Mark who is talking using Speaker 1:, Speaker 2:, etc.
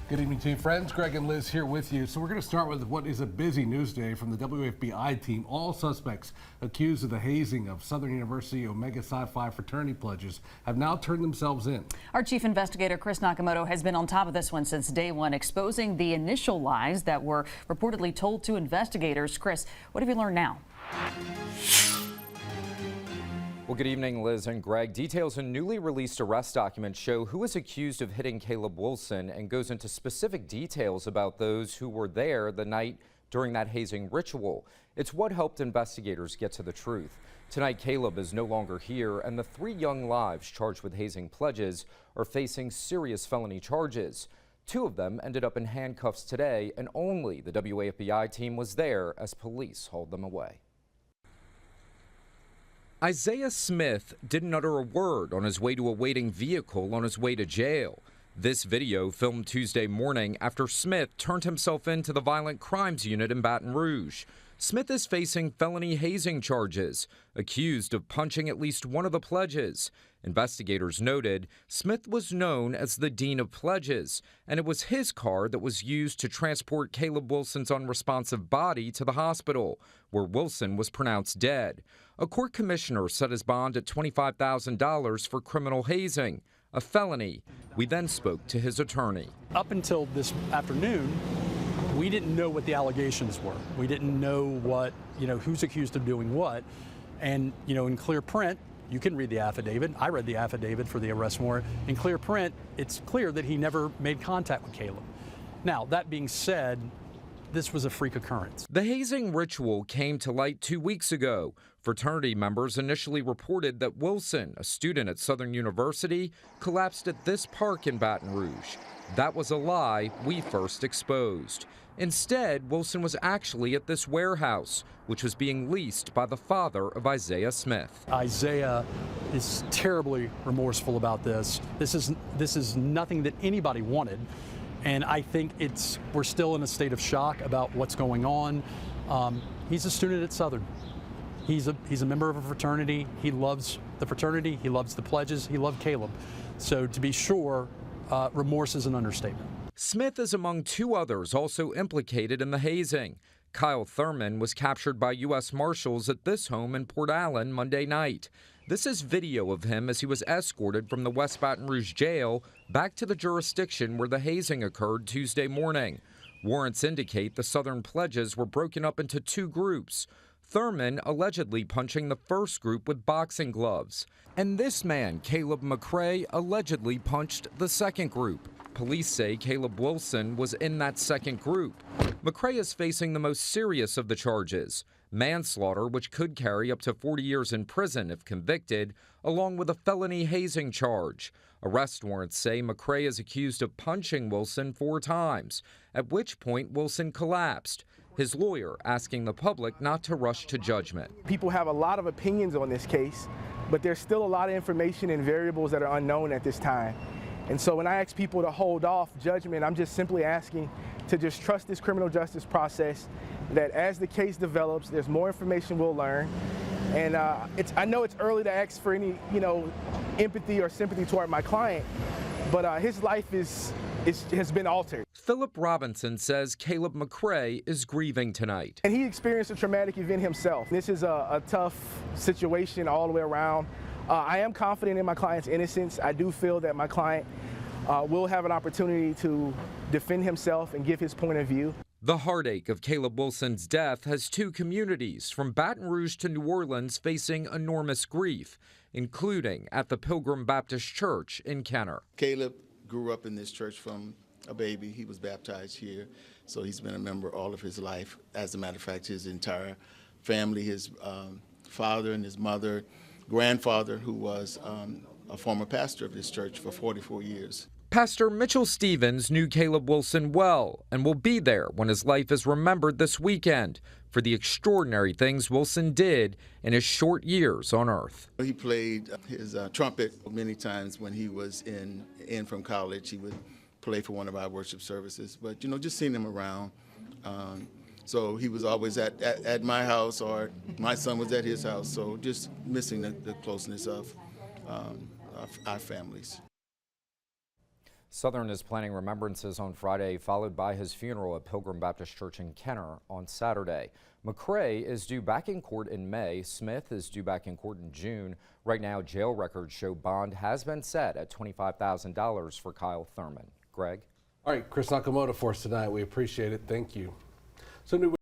Speaker 1: Good evening, team friends. Greg and Liz here with you. So we're going to start with what is a busy news day from the WFBI team. All suspects accused of the hazing of Southern University Omega Psi Phi fraternity pledges have now turned themselves in.
Speaker 2: Our chief investigator, Chris Nakamoto, has been on top of this one since day one, exposing the initial lies that were reportedly told to investigators. Chris, what have you learned now?
Speaker 3: Well, good evening, Liz and Greg. Details in newly released arrest documents show who is accused of hitting Caleb Wilson and goes into specific details about those who were there the night during that hazing ritual. It's what helped investigators get to the truth. Tonight, Caleb is no longer here, and the 3 young lives charged with hazing pledges are facing serious felony charges. 2 of them ended up in handcuffs today, and only the WAFBI team was there as police hauled them away. Isaiah Smith didn't utter a word on his way to a waiting vehicle on his way to jail. This video filmed Tuesday morning after Smith turned himself into the Violent Crimes Unit in Baton Rouge. Smith is facing felony hazing charges, accused of punching at least one of the pledges. Investigators noted Smith was known as the Dean of Pledges, and it was his car that was used to transport Caleb Wilson's unresponsive body to the hospital, where Wilson was pronounced dead. A court commissioner set his bond at $25,000 for criminal hazing, a felony. We then spoke to his attorney.
Speaker 4: Up until this afternoon, we didn't know what the allegations were. We didn't know what, who's accused of doing what. And, in clear print, you can read the affidavit. I read the affidavit for the arrest warrant. In clear print, it's clear that he never made contact with Caleb. Now, that being said, this was a freak occurrence.
Speaker 3: The hazing ritual came to light 2 weeks ago. Fraternity members initially reported that Wilson, a student at Southern University, collapsed at this park in Baton Rouge. That was a lie we first exposed. Instead, Wilson was actually at this warehouse, which was being leased by the father of Isaiah Smith.
Speaker 4: Isaiah is terribly remorseful about this. This is nothing that anybody wanted. And I think we're still in a state of shock about what's going on. He's a student at Southern. He's a member of a fraternity. He loves the fraternity. He loves the pledges. He loved Caleb. So to be sure, remorse is an understatement.
Speaker 3: Smith is among 2 others also implicated in the hazing. Kyle Thurman was captured by U.S. Marshals at this home in Port Allen Monday night. This is video of him as he was escorted from the West Baton Rouge jail back to the jurisdiction where the hazing occurred Tuesday morning. Warrants indicate the Southern pledges were broken up into 2 groups. Thurman allegedly punching the first group with boxing gloves. And this man, Caleb McCray, allegedly punched the second group. Police say Caleb Wilson was in that second group. McCray is facing the most serious of the charges, manslaughter, which could carry up to 40 years in prison if convicted, along with a felony hazing charge. Arrest warrants say McCray is accused of punching Wilson 4 times, at which point Wilson collapsed. His lawyer asking the public not to rush to judgment.
Speaker 5: People have a lot of opinions on this case, but there's still a lot of information and variables that are unknown at this time. And so when I ask people to hold off judgment, I'm just simply asking to just trust this criminal justice process, that as the case develops, there's more information we'll learn. And I know it's early to ask for any, empathy or sympathy toward my client, but his life has been altered.
Speaker 3: Philip Robinson says Caleb McCray is grieving tonight.
Speaker 5: And he experienced a traumatic event himself. This is a tough situation all the way around. I am confident in my client's innocence. I do feel that my client will have an opportunity to defend himself and give his point of view.
Speaker 3: The heartache of Caleb Wilson's death has 2 communities from Baton Rouge to New Orleans facing enormous grief, including at the Pilgrim Baptist Church in Kenner.
Speaker 6: Caleb grew up in this church from a baby. He was baptized here, so he's been a member all of his life. As a matter of fact, his entire family, his father and his mother, grandfather, who was a former pastor of this church for 44 years.
Speaker 3: Pastor Mitchell Stevens knew Caleb Wilson well and will be there when his life is remembered this weekend for the extraordinary things Wilson did in his short years on earth.
Speaker 6: He played his trumpet many times when he was in from college. He would play for one of our worship services, but just seeing him around. So he was always at my house, or my son was at his house. So just missing the closeness of our families.
Speaker 3: Southern is planning remembrances on Friday, followed by his funeral at Pilgrim Baptist Church in Kenner on Saturday. McCray is due back in court in May. Smith is due back in court in June. Right now, jail records show bond has been set at $25,000 for Kyle Thurman. Greg?
Speaker 1: All right, Chris Nakamoto for us tonight. We appreciate it. Thank you. So new